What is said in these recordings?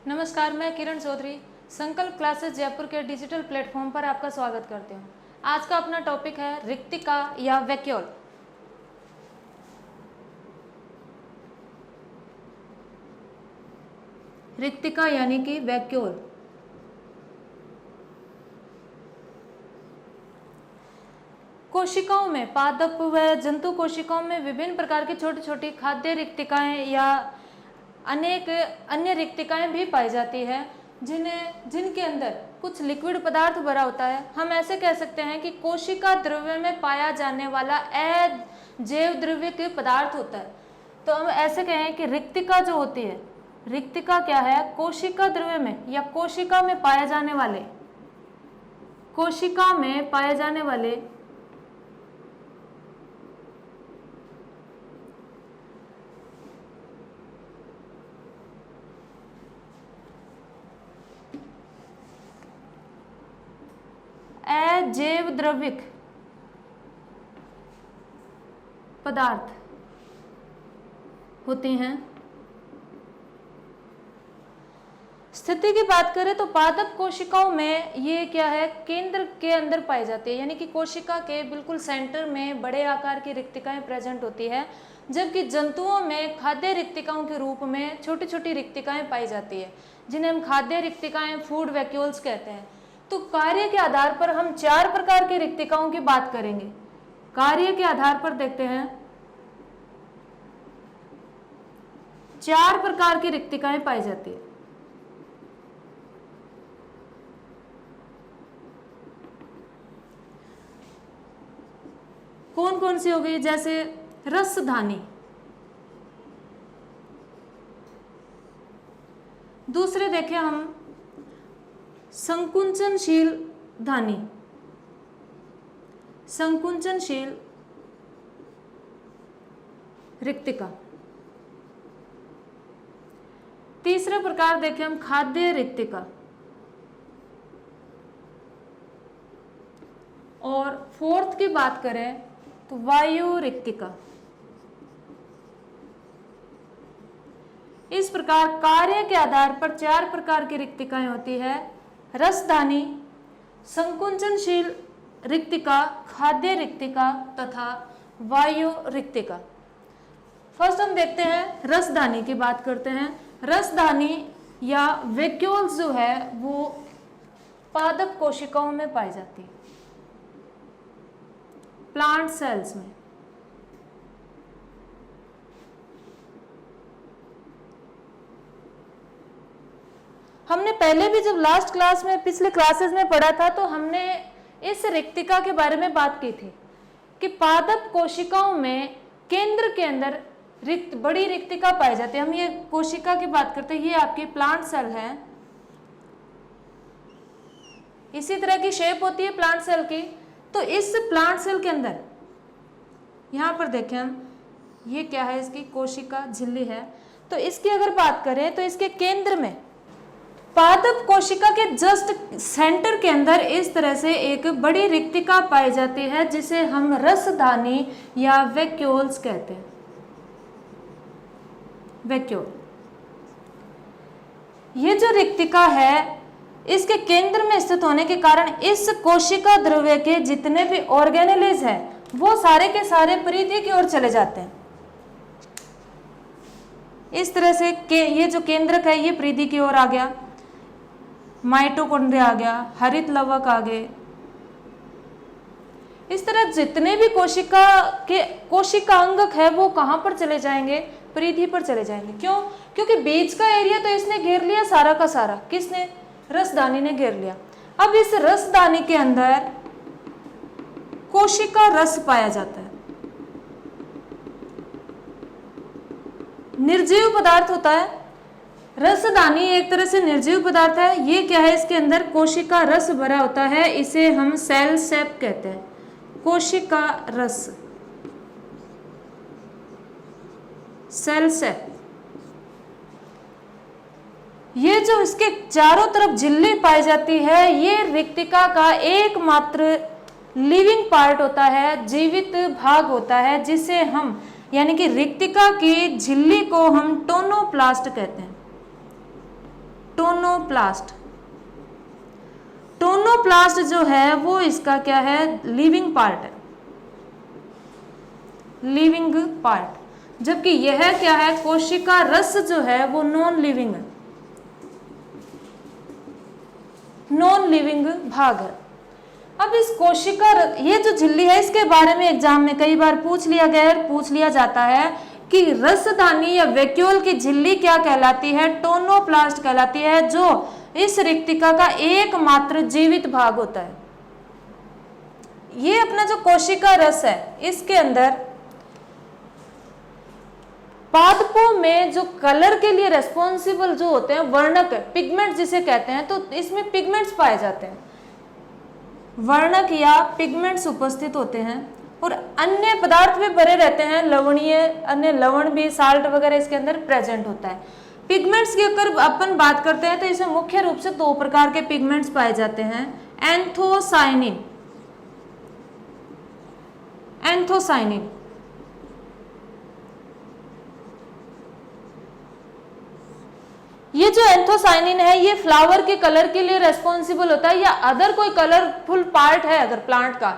नमस्कार, मैं किरण चौधरी संकल्प क्लासेस जयपुर के डिजिटल प्लेटफॉर्म पर आपका स्वागत करती हूँ। आज का अपना टॉपिक है रिक्तिका या वैक्यूल। रिक्तिका यानी कि वैक्यूल। कोशिकाओं में, पादप व जंतु कोशिकाओं में विभिन्न प्रकार की छोटी छोटी खाद्य रिक्तिकाएं या अनेक अन्य रिक्तिकाएं भी पाई जाती है जिनके अंदर कुछ लिक्विड पदार्थ भरा होता है। हम ऐसे कह सकते हैं कि कोशिका द्रव्य में पाया जाने वाला अजैव द्रव्यक पदार्थ होता है। तो हम ऐसे कहें कि रिक्तिका जो होती है, रिक्तिका क्या है? कोशिका द्रव्य में या कोशिका में पाए जाने वाले अजैव द्रव्यक पदार्थ होती हैं। स्थिति की बात करें तो पादप कोशिकाओं में ये क्या है, केंद्र के अंदर पाई जाती है, यानी कि कोशिका के बिल्कुल सेंटर में बड़े आकार की रिक्तिकाएं प्रेजेंट होती है, जबकि जंतुओं में खाद्य रिक्तिकाओं के रूप में छोटी छोटी रिक्तिकाएं पाई जाती है, जिन्हें हम खाद्य रिक्तिकाएं, फूड वैक्यूल्स कहते हैं। तो कार्य के आधार पर हम 4 प्रकार की रिक्तिकाओं की बात करेंगे। कार्य के आधार पर देखते हैं 4 प्रकार की रिक्तिकाएं पाई जाती है। कौन कौन सी हो गई? जैसे रसधानी, दूसरे देखें हम संकुंचनशील धानी, संकुंचनशील रिक्तिका। तीसरा प्रकार देखें हम खाद्य रिक्तिका, और फोर्थ की बात करें तो वायु रिक्तिका। इस प्रकार कार्य के आधार पर 4 प्रकार की रिक्तिकाएं होती है: रसधानी, संकुंचनशील रिक्तिका, खाद्य रिक्तिका तथा वायु रिक्तिका। फर्स्ट हम देखते हैं रसधानी की बात करते हैं। रसधानी या वैक्यूल्स जो है वो पादप कोशिकाओं में पाई जाती है, प्लांट सेल्स में। हमने पहले भी जब लास्ट क्लास में, पिछले क्लासेस में पढ़ा था, तो हमने इस रिक्तिका के बारे में बात की थी कि पादप कोशिकाओं में केंद्र के अंदर बड़ी रिक्तिका पाई जाती है। हम ये कोशिका की बात करते हैं, ये आपकी प्लांट सेल है, इसी तरह की शेप होती है प्लांट सेल की। तो इस प्लांट सेल के अंदर यहां पर देखें हम, ये क्या है, इसकी कोशिका झिल्ली है। तो इसकी अगर बात करें तो इसके केंद्र में, पादप कोशिका के जस्ट सेंटर के अंदर इस तरह से एक बड़ी रिक्तिका पाई जाती है, जिसे हम रसधानी या वैक्यूल्स कहते हैं। वैक्यूल, ये जो रिक्तिका है, इसके केंद्र में स्थित होने के कारण इस कोशिका द्रव्य के जितने भी ऑर्गेनेलिज है वो सारे के सारे परिधि की ओर चले जाते हैं। इस तरह से ये जो केंद्रक है ये परिधि की ओर आ गया, माइटोकॉन्ड्रिया आ गया, हरित लवक आ गए। इस तरह जितने भी कोशिकांगक है वो कहां पर चले जाएंगे? परिधि पर चले जाएंगे। क्यों? क्योंकि बीच का एरिया तो इसने घेर लिया सारा का सारा। किसने? रसधानी ने घेर लिया। अब इस रसधानी के अंदर कोशिका रस पाया जाता है, निर्जीव पदार्थ होता है। रसधानी एक तरह से निर्जीव पदार्थ है। ये क्या है? इसके अंदर कोशिका रस भरा होता है, इसे हम सेल सेप कहते हैं। कोशिका रस, सेल सेप। ये जो इसके चारों तरफ झिल्ली पाई जाती है, ये रिक्तिका का एकमात्र लिविंग पार्ट होता है, जीवित भाग होता है, जिसे हम यानी कि रिक्तिका की झिल्ली को हम टोनोप्लास्ट कहते हैं। टोनोप्लास्ट। टोनोप्लास्ट जो है वो इसका क्या है, लिविंग पार्ट है, लिविंग पार्ट। जबकि यह क्या है, कोशिका रस जो है वो नॉन लिविंग है, नॉन लिविंग भाग है। अब इस कोशिका ये जो झिल्ली है इसके बारे में एग्जाम में कई बार पूछ लिया गया है, पूछ लिया जाता है कि रसदानी या वैक्यूल की झिल्ली क्या कहलाती है, टोनोप्लास्ट कहलाती है, जो इस रिक्तिका का एकमात्र जीवित भाग होता है। ये अपना जो कोशिका रस है इसके अंदर पादपों में जो कलर के लिए रेस्पॉन्सिबल जो होते हैं वर्णक, पिगमेंट जिसे कहते हैं, तो इसमें पिगमेंट्स पाए जाते हैं, वर्णक या पिगमेंट्स उपस्थित होते हैं। और अन्य पदार्थ भी भरे रहते हैं, लवणीय, अन्य लवण भी, साल्ट वगैरह इसके अंदर प्रेजेंट होता है। पिगमेंट्स की अगर अपन बात करते हैं तो इसमें मुख्य रूप से दो प्रकार के पिगमेंट्स पाए जाते हैं, एंथोसाइनिन, एंथोसाइनिन ये जो एंथोसाइनिन है ये फ्लावर के कलर के लिए रेस्पॉन्सिबल होता है, या अदर कोई कलरफुल पार्ट है अगर प्लांट का,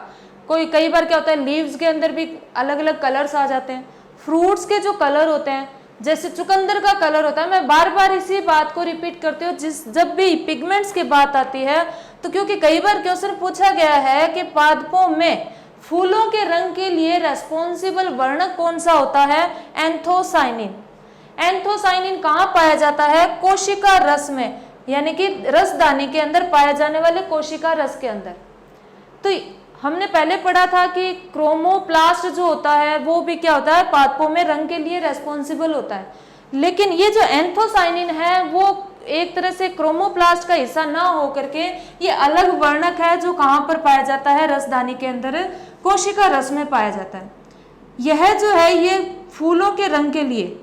कोई कई बार क्या होता है लीव्स के अंदर भी अलग अलग कलर्स आ जाते हैं, फ्रूट्स के जो कलर होते हैं जैसे चुकंदर का कलर होता है। मैं बार बार इसी बात को रिपीट करती हूँ, जब भी पिगमेंट्स की बात आती है तो क्योंकि कई बार क्वेश्चन पूछा गया है कि पादपों में फूलों के रंग के लिए रेस्पॉन्सिबल वर्णक कौन सा होता है, एंथोसाइनिन। एंथोसाइनिन कहाँ पाया जाता है, कोशिका रस में, यानी कि रसदानी के अंदर पाए जाने वाले कोशिका रस के अंदर। तो हमने पहले पढ़ा था कि क्रोमोप्लास्ट जो होता है वो भी क्या होता है, पादपों में रंग के लिए रेस्पॉन्सिबल होता है। लेकिन ये जो एंथोसाइनिन है वो एक तरह से क्रोमोप्लास्ट का हिस्सा ना हो करके ये अलग वर्णक है जो कहाँ पर पाया जाता है, रसदानी के अंदर, कोशिका रस में पाया जाता है। यह जो है ये फूलों के रंग के लिए,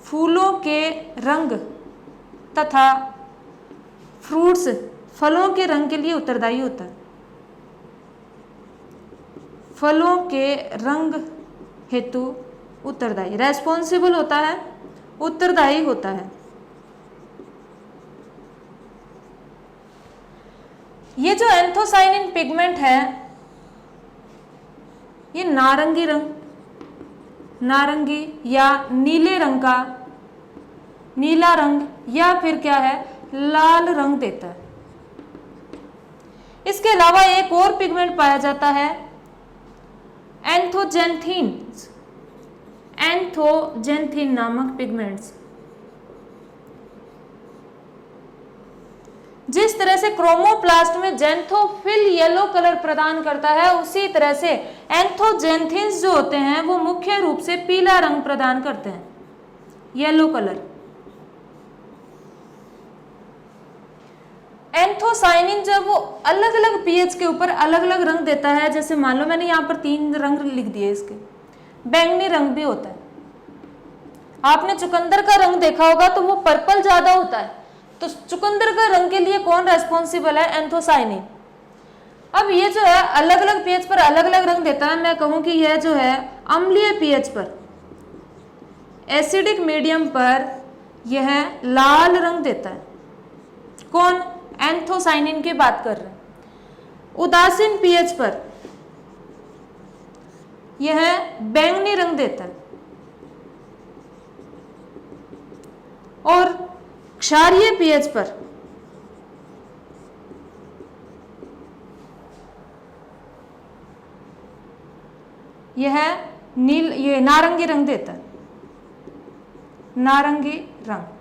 फूलों के रंग तथा फ्रूट्स, फलों के रंग के लिए उत्तरदायी होता है, फलों के रंग हेतु उत्तरदायी, रेस्पॉन्सिबल होता है, उत्तरदायी होता है। ये जो एंथोसाइनिन पिगमेंट है ये नारंगी रंग, नारंगी या नीले रंग का, नीला रंग या फिर क्या है लाल रंग देता है। इसके अलावा एक और पिगमेंट पाया जाता है एंथोजेंथिन, एंथोजेंथिन नामक पिगमेंट्स। जिस तरह से क्रोमोप्लास्ट में जेंथोफिल येलो कलर प्रदान करता है उसी तरह से एंथोजेंथिन्स जो होते हैं वो मुख्य रूप से पीला रंग प्रदान करते हैं, येलो कलर। एंथोसाइनिन जब वो अलग अलग पीएच के ऊपर अलग अलग रंग देता है, जैसे मान लो मैंने यहाँ पर 3 रंग लिख दिए इसके, बैंगनी रंग भी होता है। आपने चुकंदर का रंग देखा होगा तो वो पर्पल ज्यादा होता है, तो चुकंदर का रंग के लिए कौन रेस्पॉन्सिबल है, एंथोसाइनिन। अब ये जो है अलग अलग पीएच पर अलग अलग रंग देता है। मैं कहूं कि यह जो है अम्लीय पीएच पर, एसिडिक मीडियम पर यह लाल रंग देता है। कौन, एंथोसाइनिन की बात कर रहे हैं। उदासीन पीएच पर यह बैंगनी रंग देता है और क्षारीय पीएच पर यह ये नारंगी रंग देता है, नारंगी रंग।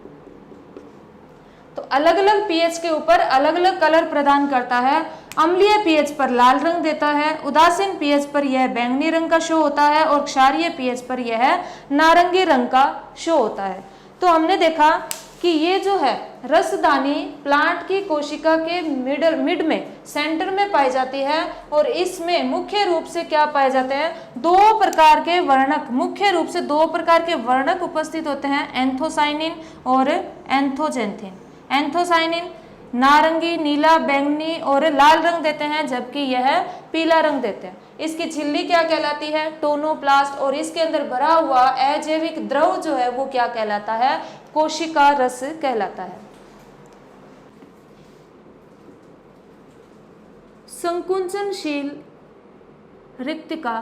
तो अलग अलग पीएच के ऊपर अलग अलग कलर प्रदान करता है। अम्लीय पीएच पर लाल रंग देता है, उदासीन पीएच पर यह बैंगनी रंग का शो होता है और क्षारीय पीएच पर यह नारंगी रंग का शो होता है। तो हमने देखा कि ये जो है रसदानी प्लांट की कोशिका के मिड में, सेंटर में पाई जाती है और इसमें मुख्य रूप से क्या पाए जाते हैं, 2 प्रकार के वर्णक, मुख्य रूप से 2 प्रकार के वर्णक उपस्थित होते हैं, एंथोसाइनिन और एंथोजेंथिन। एंथोसाइनिन नारंगी, नीला, बैंगनी और लाल रंग देते हैं, जबकि यह पीला रंग देते हैं। इसकी झिल्ली क्या कहलाती है, टोनोप्लास्ट, और इसके अंदर भरा हुआ अजैविक द्रव जो है वो क्या कहलाता है, कोशिका रस कहलाता है। संकुचनशील रिक्तिका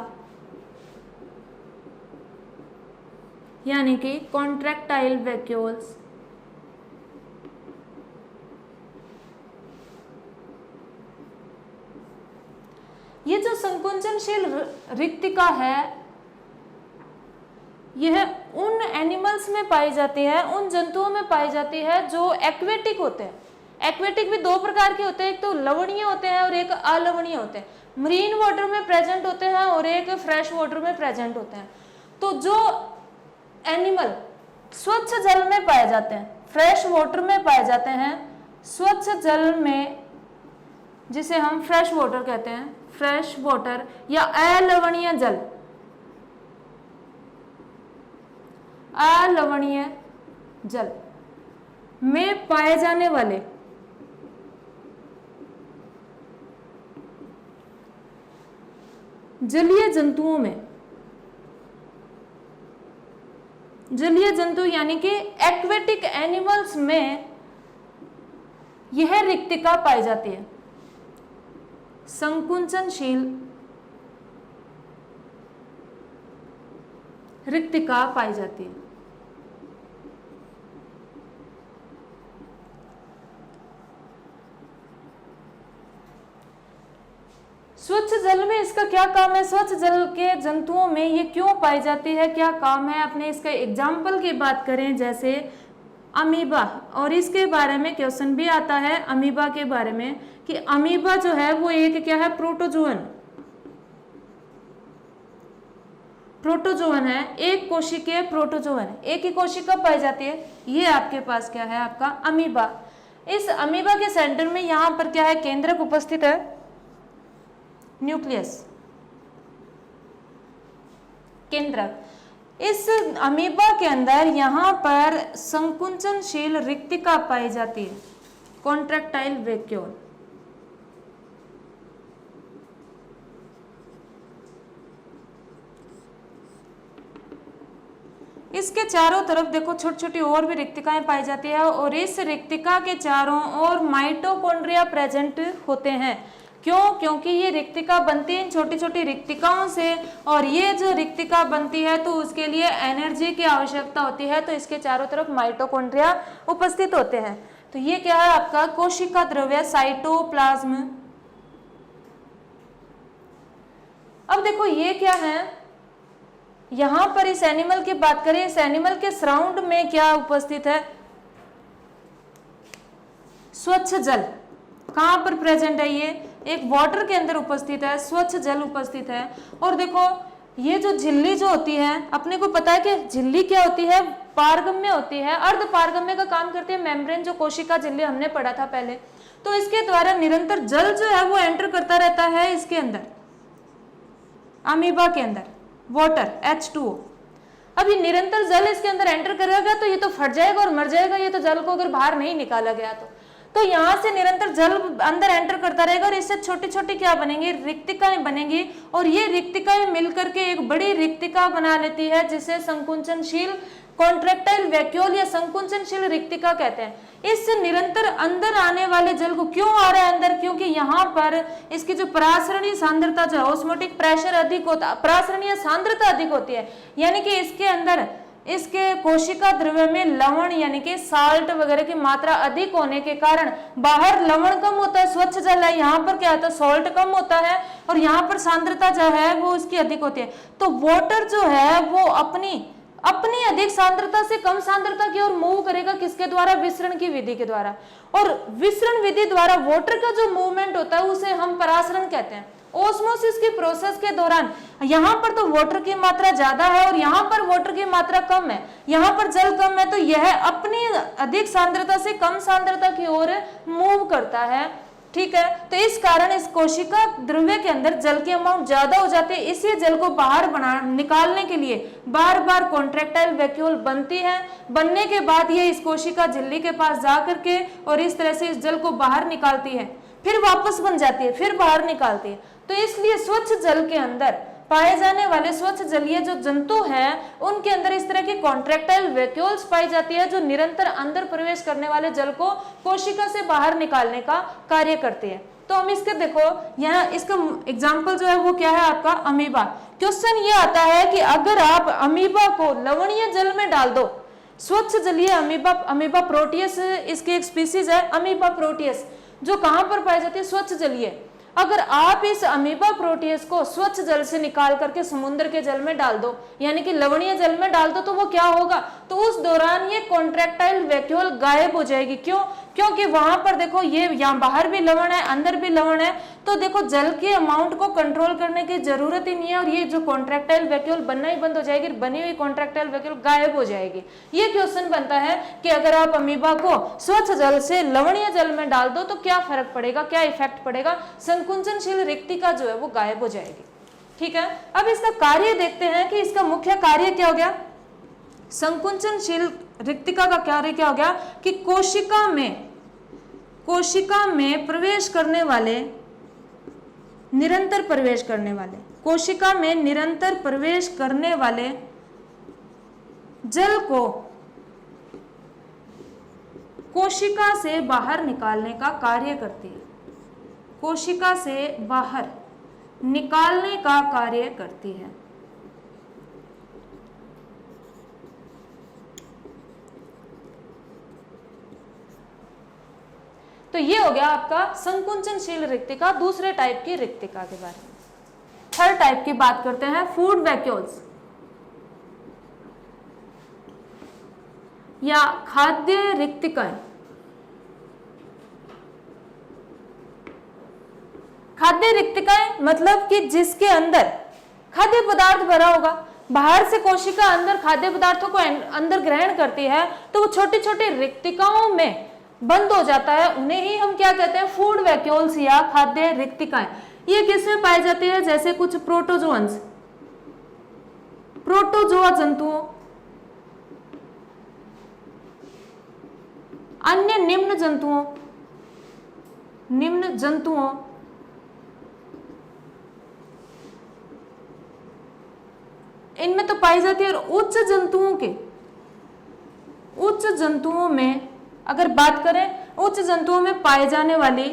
यानी कि कॉन्ट्रैक्टाइल वैक्यूल्स, ये जो संकुचनशील रिक्तिका है यह उन एनिमल्स में पाई जाती है, उन जंतुओं में पाई जाती है जो एक्वेटिक होते हैं। एक्वेटिक भी दो प्रकार के होते हैं, एक तो लवणीय होते हैं और एक अलवणीय होते हैं। मरीन वाटर में प्रेजेंट होते हैं और एक फ्रेश वाटर में प्रेजेंट होते हैं। तो जो एनिमल स्वच्छ जल में पाए जाते हैं, फ्रेश वाटर में पाए जाते हैं, स्वच्छ जल में, जिसे हम फ्रेश वाटर कहते हैं, फ्रेश वाटर या अलवणीय जल, अलवणीय जल में पाए जाने वाले जलीय जंतुओं में, जलीय जंतु यानी कि एक्वेटिक एनिमल्स में यह रिक्तिका पाई जाती है, संकुचनशील रिक्तिका पाई जाती है। स्वच्छ जल में इसका क्या काम है, स्वच्छ जल के जंतुओं में ये क्यों पाई जाती है, क्या काम है, अपने इसका एग्जाम्पल की बात करें जैसे अमीबा, और इसके बारे में क्वेश्चन भी आता है अमीबा के बारे में कि अमीबा जो है वो एक क्या है, प्रोटोजोअन, प्रोटोजोअन है, एक कोशिकीय प्रोटोजोअन, एक ही कोशिका पाई जाती है। ये आपके पास क्या है, आपका अमीबा। इस अमीबा के सेंटर में यहां पर क्या है, केंद्रक उपस्थित है, न्यूक्लियस, केंद्रक। इस अमीबा के अंदर यहां पर संकुचनशील रिक्तिका पाई जाती है, कॉन्ट्रैक्टाइल वैक्यूल। इसके चारों तरफ देखो छोटी छोटी और भी रिक्तिकाएं पाई जाती है और इस रिक्तिका के चारों ओर माइटोकॉन्ड्रिया प्रेजेंट होते हैं। क्यों? क्योंकि ये रिक्तिका बनती है इन छोटी छोटी रिक्तिकाओं से, और ये जो रिक्तिका बनती है तो उसके लिए एनर्जी की आवश्यकता होती है, तो इसके चारों तरफ माइटोकॉन्ड्रिया उपस्थित होते हैं। तो ये क्या है आपका कोशिका द्रव्य, साइटोप्लाज्म। अब देखो ये क्या है, यहां पर इस एनिमल की बात करें, इस एनिमल के सराउंड में क्या उपस्थित है, स्वच्छ जल। कहां पर प्रेजेंट है, ये एक वाटर के अंदर उपस्थित है, स्वच्छ जल उपस्थित है। और देखो ये जो झिल्ली जो होती है, अपने को पता है कि झिल्ली क्या होती है, पारगम्य होती है, अर्ध पारगम्य का काम करती है मेम्ब्रेन, जो कोशिका झिल्ली हमने पढ़ा था पहले। तो इसके द्वारा निरंतर जल जो है वो एंटर करता रहता है इसके अंदर, अमीबा के अंदर, वाटर H2O। अब ये निरंतर जल इसके अंदर एंटर करेगा तो ये तो फट जाएगा और मर जाएगा, ये तो जल को अगर बाहर नहीं निकाला गया तो यहां से निरंतर जल अंदर एंटर करता रहेगा और इससे छोटी छोटी क्या बनेंगी, रिक्तिकाएं बनेंगी, और ये रिक्तिकाएं मिलकर के एक बड़ी रिक्तिका बना लेती है जिसे संकुचनशील कॉन्ट्रैक्टाइल वैक्यूल या संकुचनशील रिक्तिका कहते हैं। इस निरंतर अंदर आने वाले जल को क्यों आ रहा है अंदर, क्योंकि यहाँ पर इसकी जो परासरणीय सांद्रता जो है, ऑस्मोटिक प्रेशर अधिक होता है, परासरणीय सांद्रता अधिक होती है, यानी कि इसके अंदर इसके कोशिका द्रव्य में लवण यानी कि साल्ट वगैरह की मात्रा अधिक होने के कारण बाहर लवण कम होता है, स्वच्छ जल है, यहाँ पर क्या होता है, सॉल्ट कम होता है, और यहाँ पर सांद्रता जो है वो उसकी अधिक होती है। तो वाटर जो है वो अपनी अधिक सांद्रता से कम सांद्रता की ओर मूव करेगा, किसके द्वारा, विसरण की विधि के द्वारा। और विसरण विधि द्वारा वाटर का जो मूवमेंट होता है उसे हम परासरण कहते हैं। ओस्मोसिस की प्रोसेस के दौरान यहाँ पर तो वाटर की मात्रा ज्यादा है और यहाँ पर वाटर की मात्रा कम है, यहाँ पर जल कम है, तो यह अपनी अधिक सांद्रता से कम सांद्रता की ओर मूव करता है। ठीक है, तो इस कारण इस कोशिका द्रव्य के अंदर जल की अमाउंट ज्यादा हो जाती है, इसी जल को बाहर निकालने के लिए बार बार कॉन्ट्रैक्टाइल वैक्यूल बनती है। बनने के बाद ये इस कोशिका झिल्ली के पास जा करके और इस तरह से इस जल को बाहर निकालती है, फिर वापस बन जाती है, फिर बाहर निकालती है। तो इसलिए स्वच्छ जल के अंदर पाए जाने वाले स्वच्छ जलीय जो जंतु हैं उनके अंदर इस तरह की कॉन्ट्रैक्टाइल वैक्यूल्स पाई जाती है जो निरंतर अंदर प्रवेश करने वाले जल को कोशिका से बाहर निकालने का कार्य करती है। तो हम इसके देखो यहाँ इसका एग्जाम्पल जो है वो क्या है आपका अमीबा। क्वेश्चन ये आता है कि अगर आप अमीबा को लवणीय जल में डाल दो, स्वच्छ जलीय अमीबा प्रोटियस इसकी एक स्पीसीज है अमीबा प्रोटियस, जो कहां पर पाई जाती है, स्वच्छ जलीय। अगर आप इस अमीबा प्रोटियस को स्वच्छ जल से निकाल करके समुद्र के जल में डाल दो, यानी कि लवणीय जल में डाल दो, तो वो क्या होगा, तो उस दौरान ये कॉन्ट्रैक्टाइल वैक्यूल गायब हो जाएगी। क्यों, क्योंकि वहां पर देखो ये यहाँ बाहर भी लवण है अंदर भी लवण है, तो देखो जल के अमाउंट को कंट्रोल करने की जरूरत ही नहीं है और ये जो कॉन्ट्रैक्टाइल वैक्यूल बनना ही बंद हो जाएगी, बनी हुई कॉन्ट्रैक्टाइल वैक्यूल गायब हो जाएगी। ये क्वेश्चन बनता है कि अगर आप अमीबा को स्वच्छ जल से लवणीय जल में डाल दो तो क्या फर्क पड़ेगा, क्या इफेक्ट पड़ेगा, संकुचनशील रिक्तिका जो है वो गायब हो जाएगी। ठीक है, अब इसका कार्य देखते हैं कि इसका मुख्य कार्य क्या हो गया। संकुचनशील रिक्तिका का कार्य क्या हो गया कि कोशिका में प्रवेश करने वाले, निरंतर प्रवेश करने वाले, कोशिका में निरंतर प्रवेश करने वाले जल को कोशिका से बाहर निकालने का कार्य करती है, कोशिका से बाहर निकालने का कार्य करती है। तो ये हो गया आपका संकुचनशील रिक्तिका, दूसरे टाइप की रिक्तिका के बारे में। थर्ड टाइप की बात करते हैं, फूड वैक्यूल्स या खाद्य रिक्तिकाएं। खाद्य रिक्तिकाएं मतलब कि जिसके अंदर खाद्य पदार्थ भरा होगा, बाहर से कोशिका अंदर खाद्य पदार्थों को अंदर ग्रहण करती है, तो वो छोटी छोटी रिक्तिकाओं में बंद हो जाता है, उन्हें ही हम क्या कहते हैं, फूड वैक्यूल्स या खाद्य रिक्तिकाएं। ये किसमें पाई जाती है, जैसे कुछ प्रोटोजोअन्स, प्रोटोजोआ जंतुओं, अन्य निम्न जंतुओं, इनमें तो पाई जाती है। और उच्च जंतुओं में अगर बात करें, उच्च जंतुओं में पाए जाने वाली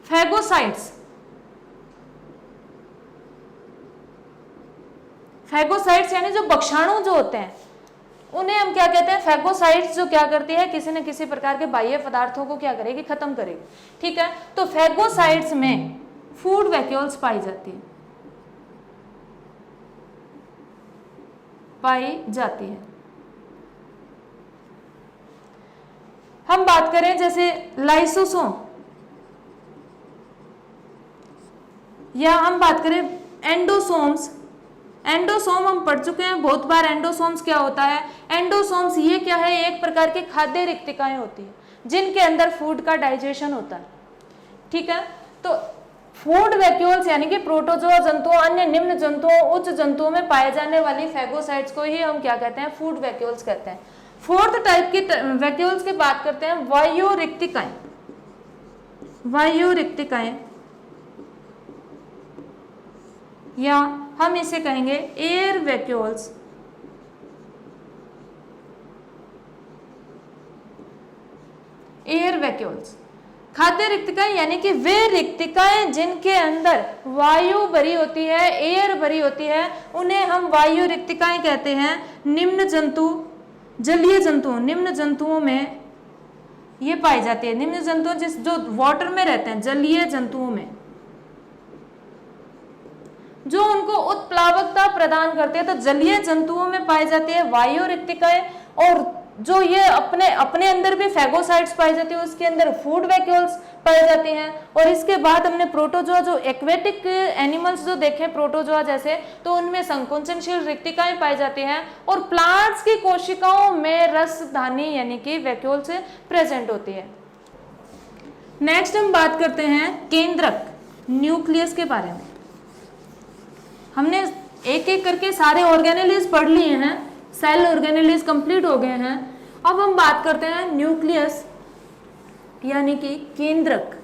फैगोसाइट्स, यानी जो भक्षाणु जो होते हैं उन्हें हम क्या कहते हैं, फैगोसाइट्स, जो क्या करती है, किसी न किसी प्रकार के बाह्य पदार्थों को क्या करेगी, खत्म करेगी। ठीक है, तो फैगोसाइट्स में फूड वैक्यूल्स पाई जाती है। हम बात करें जैसे लाइसोसोम, या हम बात करें एंडोसोम्स। एंडोसोम हम पढ़ चुके हैं बहुत बार। एंडोसोम्स क्या होता है, एंडोसोम्स ये क्या है, एक प्रकार की खाद्य रिक्तिकाएं होती है जिनके अंदर फूड का डाइजेशन होता है। ठीक है, तो फूड वैक्यूल्स यानी कि प्रोटोजोआ जंतुओं, अन्य निम्न जंतुओं, उच्च जंतुओं में पाए जाने वाली फैगोसाइट्स को ही हम क्या कहते हैं, फूड वैक्यूल्स कहते हैं। फोर्थ टाइप की वैक्यूल्स की बात करते हैं, वायु रिक्तिकाएं, या हम इसे कहेंगे एयर वैक्यूल्स। एयर वैक्यूल्स खाद्य रिक्तिकाएं यानी कि वे रिक्तिकाएं जिनके अंदर वायु भरी होती है, एयर भरी होती है, उन्हें हम वायु रिक्तिकाएं कहते हैं। निम्न जंतुओं में ये पाई जाती है। निम्न जंतु जो वाटर में रहते हैं, जलीय जंतुओं में, जो उनको उत्प्लावकता प्रदान करते हैं, तो जलीय जंतुओं में पाई जाती है वायु रिक्तिकाएं। और जो ये अपने अंदर भी फैगोसाइट्स पाई जाती है, उसके अंदर फूड वैक्यूल्स पाई जाती हैं। और इसके बाद हमने प्रोटोजोआ, जो एक्वेटिक एनिमल्स जो देखे प्रोटोजोआ जैसे, तो उनमें संकुचनशील रिक्तिकाएं पाई जाती हैं। और प्लांट्स की कोशिकाओं में रसधानी यानी कि वैक्यूल्स प्रेजेंट होती है। नेक्स्ट हम बात करते हैं केंद्रक, न्यूक्लियस के बारे में। हमने एक एक करके सारे ऑर्गेनेलिज पढ़ लिए हैं, सेल ऑर्गेनेलिज कंप्लीट हो गए हैं। अब हम बात करते हैं न्यूक्लियस यानी कि केंद्रक।